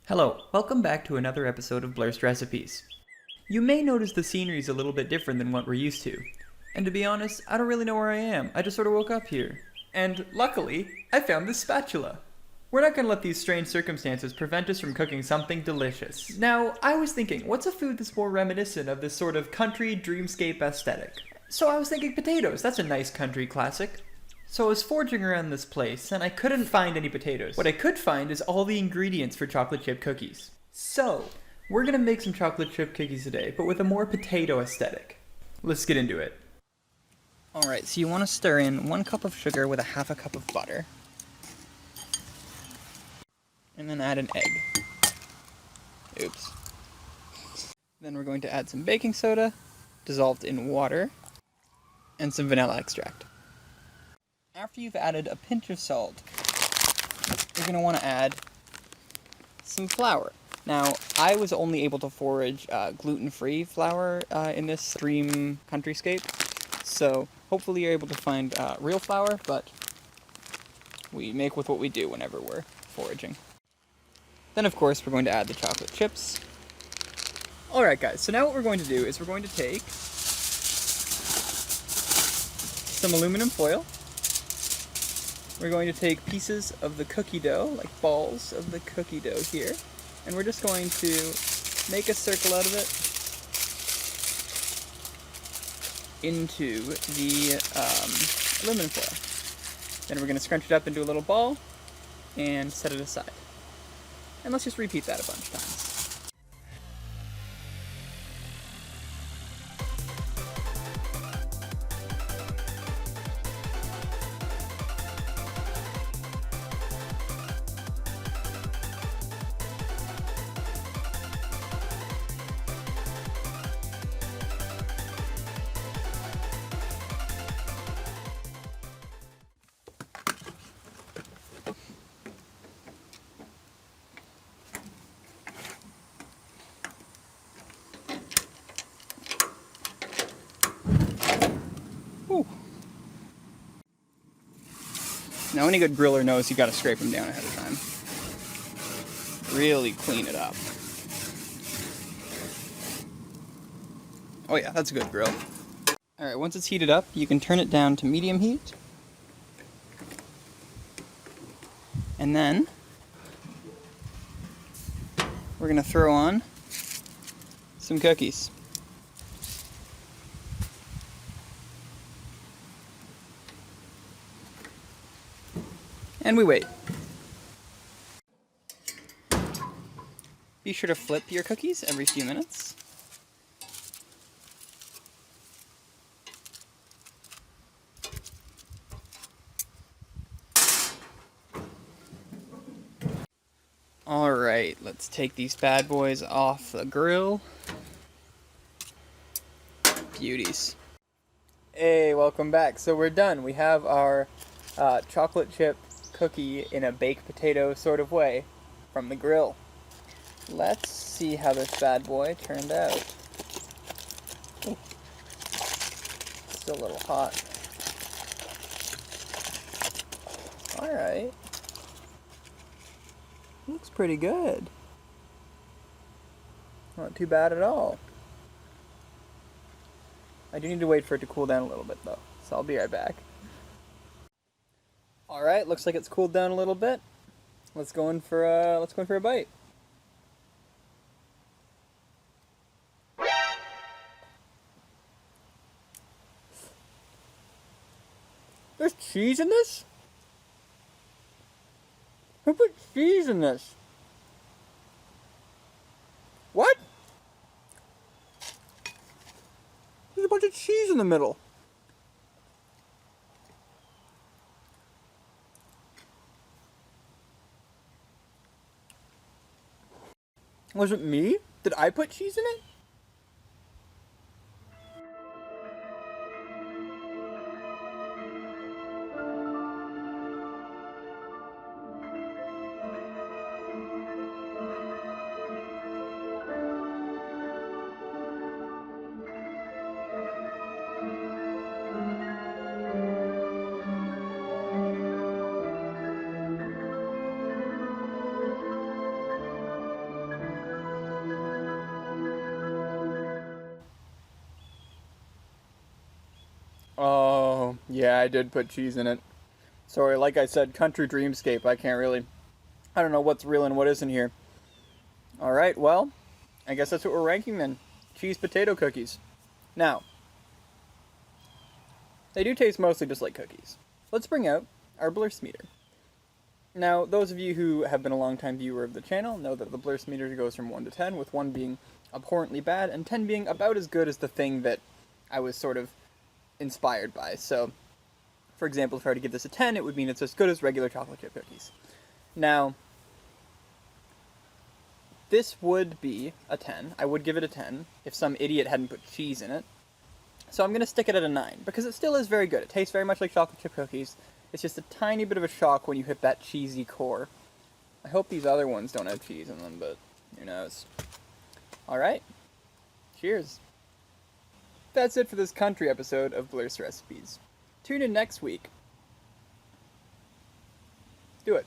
Hello, welcome back to another episode of Blursed Recipes. You may notice the scenery is a little bit different than what we're used to. And to be honest, I don't really know where I am. I just sort of woke up here. And luckily, I found this spatula. We're not going to let these strange circumstances prevent us from cooking something delicious. Now, I was thinking, what's a food that's more reminiscent of this sort of country dreamscape aesthetic? So I was thinking potatoes. That's a nice country classic. So I was foraging around this place, and I couldn't find any potatoes. What I could find is all the ingredients for chocolate chip cookies. So, we're gonna make some chocolate chip cookies today, but with a more potato aesthetic. Let's get into it. Alright, so you want to stir in 1 cup of sugar with a half a cup of butter. And then add an egg. Oops. Then we're going to add some baking soda, dissolved in water, and some vanilla extract. After you've added a pinch of salt, you're going to want to add some flour. Now, I was only able to forage gluten-free flour in this Dream Countryscape, so hopefully you're able to find real flour, but we make with what we do whenever we're foraging. Then, of course, we're going to add the chocolate chips. Alright guys, so now what we're going to do is we're going to take some aluminum foil. We're going to take pieces of the cookie dough, like balls of the cookie dough here, and we're just going to make a circle out of it into the aluminum foil. Then we're going to scrunch it up into a little ball and set it aside. And let's just repeat that a bunch of times. Whew. Now any good griller knows you gotta scrape them down ahead of time. Really clean it up. Oh yeah, that's a good grill. Alright, once it's heated up, you can turn it down to medium heat. And then we're gonna throw on some cookies. And we wait. Be sure to flip your cookies every few minutes. Alright, let's take these bad boys off the grill. Beauties. Hey, welcome back. So we're done. We have our chocolate chip cookie in a baked potato sort of way from the grill. Let's see how this bad boy turned out. Ooh. Still a little hot. Alright. Looks pretty good. Not too bad at all. I do need to wait for it to cool down a little bit though, so I'll be right back. Alright, looks like it's cooled down a little bit. Let's go in for a bite. There's cheese in this? Who put cheese in this? What? There's a bunch of cheese in the middle. Was it me? Did I put cheese in it? Oh, yeah, I did put cheese in it. Sorry, like I said, Country Dreamscape, I don't know what's real and what isn't here. Alright, well, I guess that's what we're ranking then. Cheese potato cookies. Now, they do taste mostly just like cookies. Let's bring out our Blursed meter. Now, those of you who have been a long-time viewer of the channel know that the Blursed meter goes from 1 to 10, with 1 being abhorrently bad, and 10 being about as good as the thing that I was sort of inspired by. So, for example, if I were to give this a 10, it would mean it's as good as regular chocolate chip cookies. Now, this would be a 10. I would give it a 10 if some idiot hadn't put cheese in it. So I'm going to stick it at a 9, because it still is very good. It tastes very much like chocolate chip cookies. It's just a tiny bit of a shock when you hit that cheesy core. I hope these other ones don't have cheese in them, but who knows. Alright. Cheers. That's it for this country episode of Blursed Recipes. Tune in next week. Do it.